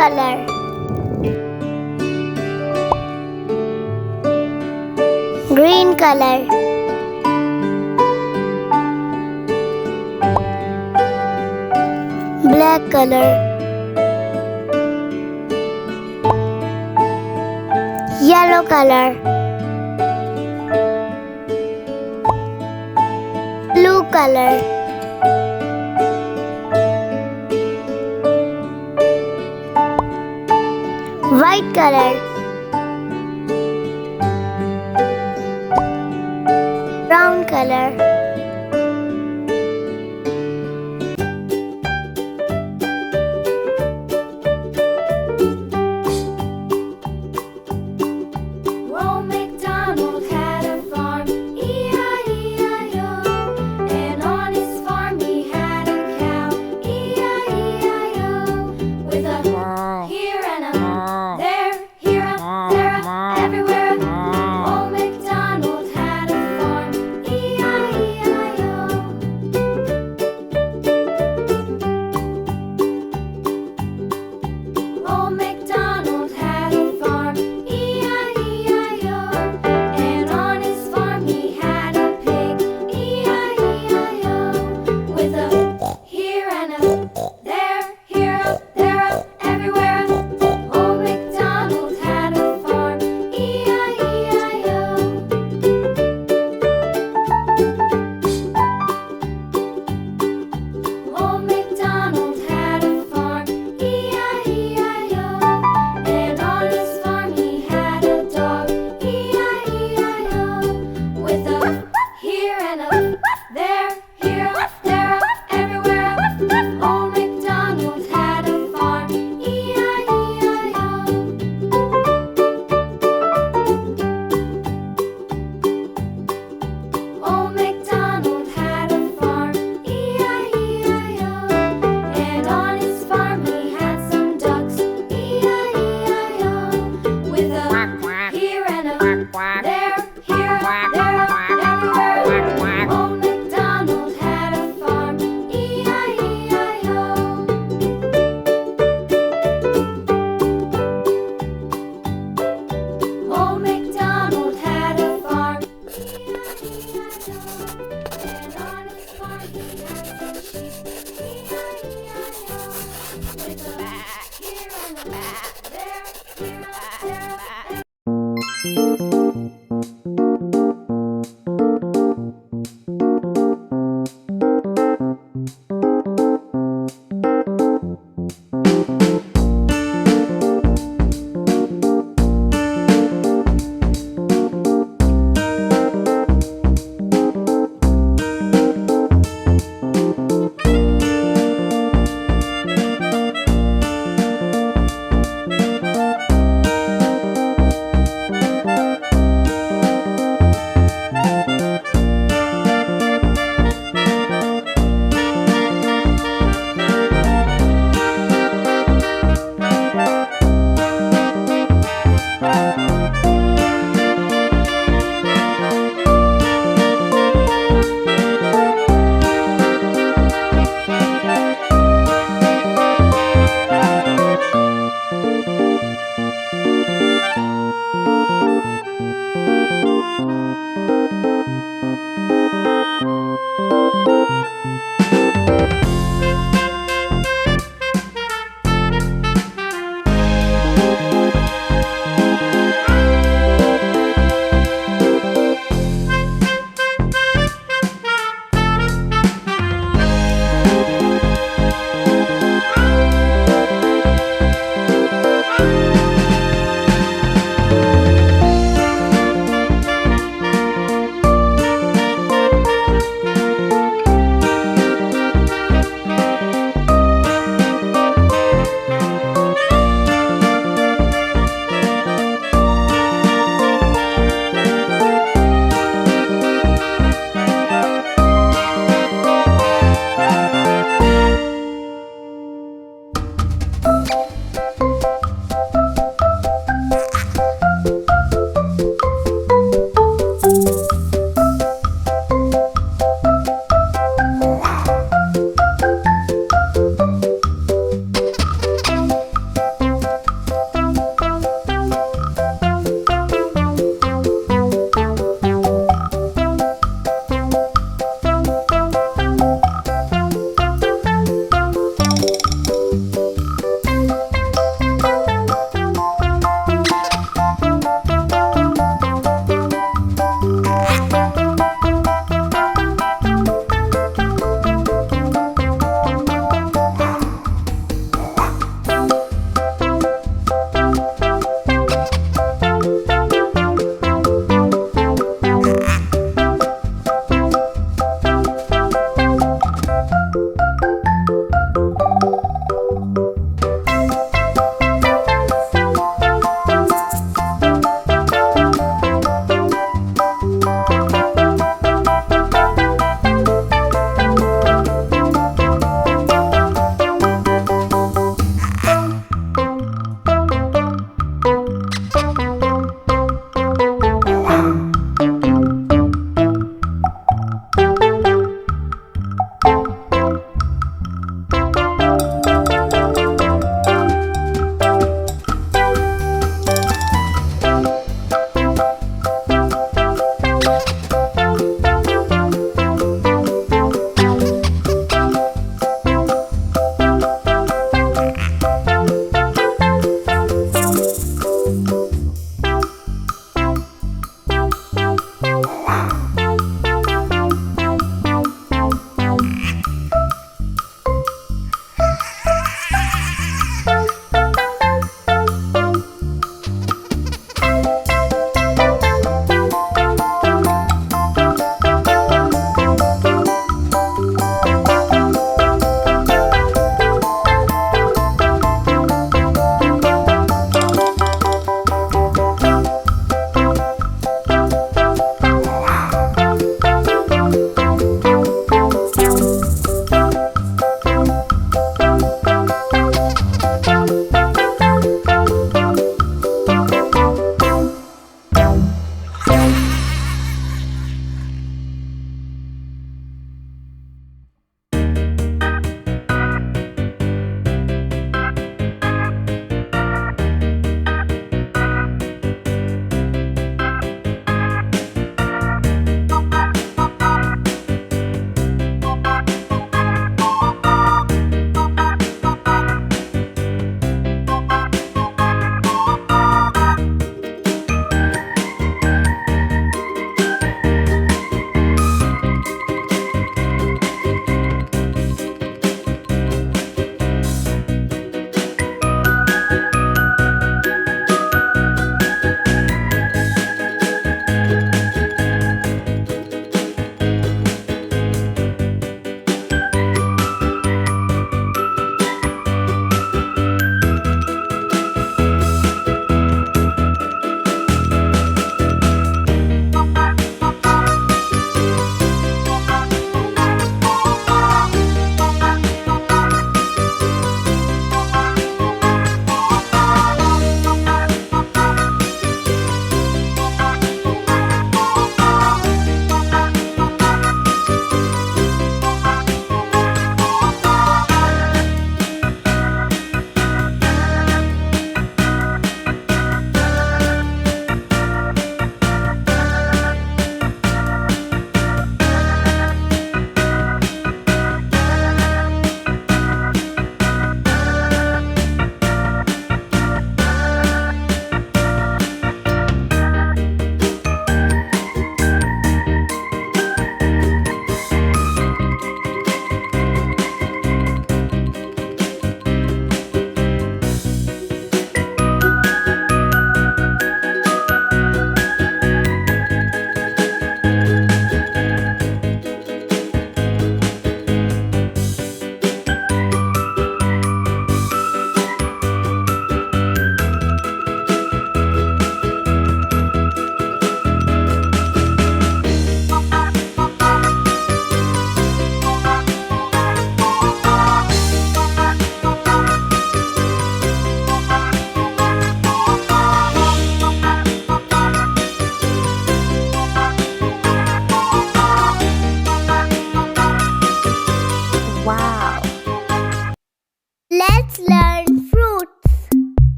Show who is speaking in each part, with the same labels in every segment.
Speaker 1: color, green color, black color, yellow color, blue color, white color, brown color,
Speaker 2: Old MacDonald had a farm, E-I-E-I-O. And on his farm he had a cow, E-I-E-I-O. With a here and a there, here a, there a, everywhere. Old MacDonald had a farm, E-I-E-I-O. Old MacDonald had a farm, E-I-E-I-O. And on his farm he had a pig, E-I-E-I-O. With a here and a there, here a, there a, everywhere. Old MacDonald had a farm, E-I-E-I-O. Old MacDonald had a farm, E-I-E-I-O. And on his farm he had a dog, E-I-E-I-O. With a here and a there, here a, there a, everywhere. Old MacDonald had a farm, E-I-E-I-O. Old MacDonald had a farm, E-I-E-I-O. And on his farm he had some ducks, E-I-E-I-O. With a here and a there, here a, there a, everywhere. Old MacDonald had a farm, E-I-E-I-O. Old MacDonald had a farm, E-I-E-I-O. And on his farm he had some sheep, E-I-E-I-O. With a here and a there, here a, there a,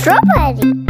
Speaker 1: Strawberry.